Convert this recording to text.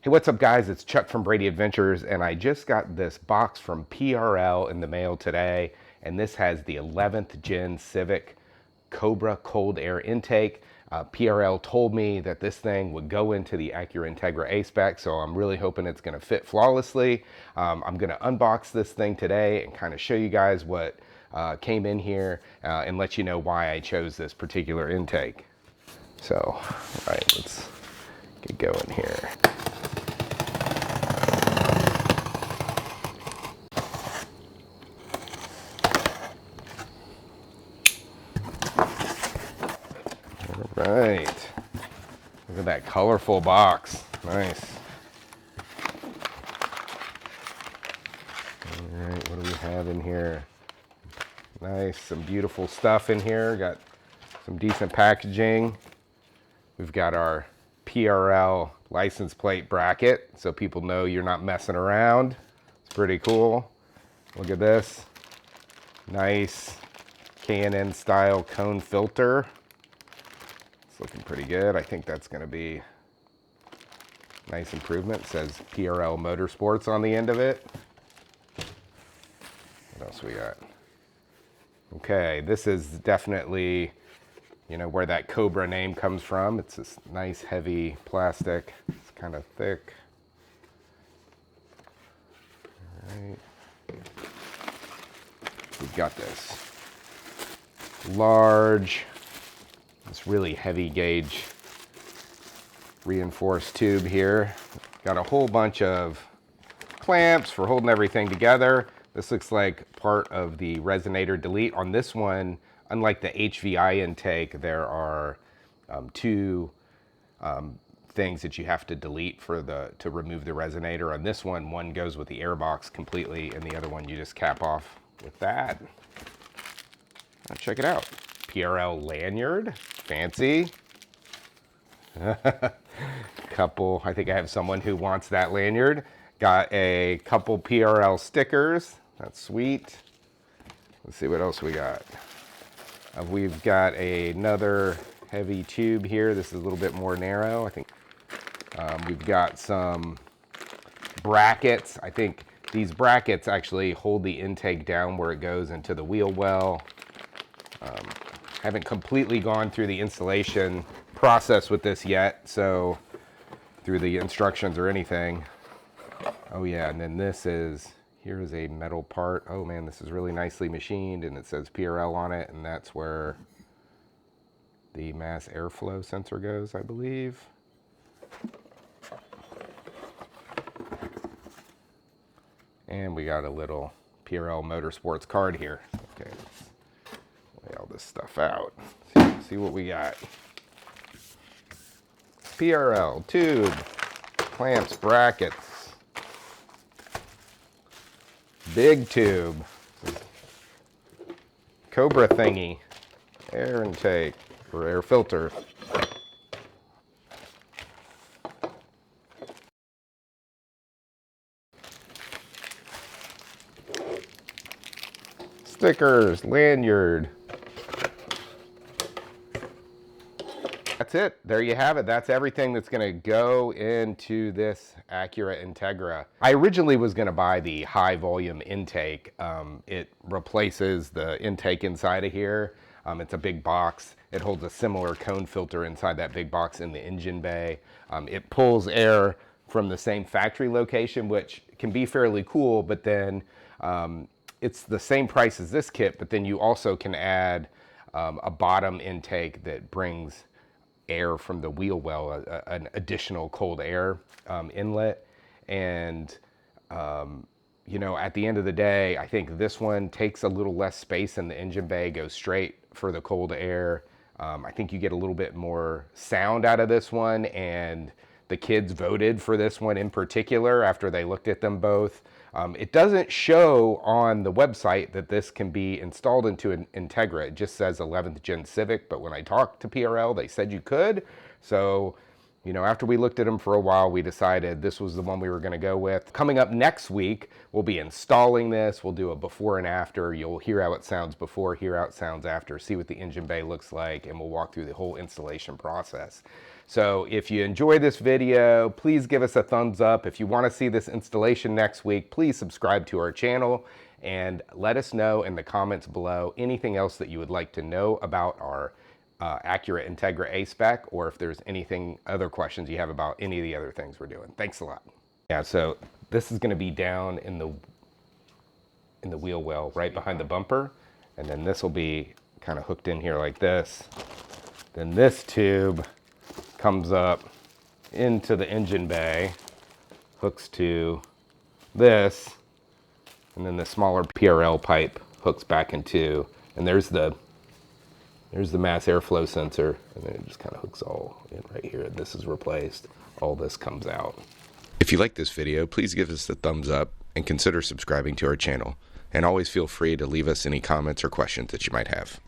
Hey, what's up guys? It's Chuck from Brady Adventures, and I just got this box from PRL in the mail today, and this has the 11th Gen Civic Cobra cold air intake. PRL told me that this thing would go into the Acura Integra A-Spec, so I'm really hoping it's gonna fit flawlessly. I'm gonna unbox this thing today and kind of show you guys what came in here and let you know why I chose this particular intake. So, all right, let's get going here. Right. Look at that colorful box. Nice. All right, what do we have in here? Nice, some beautiful stuff in here. Got some decent packaging. We've got our PRL license plate bracket, so people know you're not messing around. It's pretty cool. Look at this. Nice K&N style cone filter. Looking pretty good. I think that's going to be a nice improvement. It says PRL Motorsports on the end of it. What else we got? Okay, this is definitely, you know, where that Cobra name comes from. It's this nice heavy plastic. It's kind of thick. All right. We've got this large, this really heavy gauge reinforced tube here. Got a whole bunch of clamps for holding everything together. This looks like part of the resonator delete. On this one, unlike the HVI intake, there are two things that you have to delete to remove the resonator. On this one goes with the airbox completely, and the other one you just cap off with that. Check it out. PRL lanyard, fancy. Couple, I think I have someone who wants that lanyard. Got a couple PRL stickers, that's sweet. Let's see what else we got. We've got another heavy tube here. This is a little bit more narrow, I think. We've got some brackets. I think these brackets actually hold the intake down where it goes into the wheel well. Haven't completely gone through the installation process with this yet, so through the instructions or anything. Oh yeah, and then here's a metal part. Oh man, this is really nicely machined, and it says PRL on it, and that's where the mass airflow sensor goes, I believe. And we got a little PRL Motorsports card here. Okay. Lay all this stuff out. See what we got. PRL tube, clamps, brackets, big tube, Cobra thingy, air intake or air filter. Stickers, lanyard. That's it. There you have it. That's everything that's going to go into this Acura Integra. I originally was going to buy the high volume intake. It replaces the intake inside of here. It's a big box. It holds a similar cone filter inside that big box in the engine bay. It pulls air from the same factory location, which can be fairly cool, but then it's the same price as this kit, but then you also can add a bottom intake that brings air from the wheel well, an additional cold air inlet. And you know, at the end of the day, I think this one takes a little less space in the engine bay, goes straight for the cold air. I think you get a little bit more sound out of this one, and the kids voted for this one in particular after they looked at them both. It doesn't show on the website that this can be installed into an Integra. It just says 11th Gen Civic, but when I talked to PRL, they said you could. So, you know, after we looked at them for a while, we decided this was the one we were going to go with. Coming up next week, we'll be installing this. We'll do a before and after. You'll hear how it sounds before, hear how it sounds after, see what the engine bay looks like, and we'll walk through the whole installation process. So if you enjoy this video, please give us a thumbs up. If you want to see this installation next week, please subscribe to our channel and let us know in the comments below anything else that you would like to know about our Acura Integra A-Spec, or if there's anything, other questions you have about any of the other things we're doing. Thanks a lot. Yeah, so this is going to be down in the wheel well right behind the bumper, and then this will be kind of hooked in here like this. Then this tube comes up into the engine bay, hooks to this, and then the smaller PRL pipe hooks back into, and there's the mass airflow sensor, and then it just kind of hooks all in right here. This is replaced. All this comes out. If you like this video, please give us a thumbs up and consider subscribing to our channel. And always feel free to leave us any comments or questions that you might have.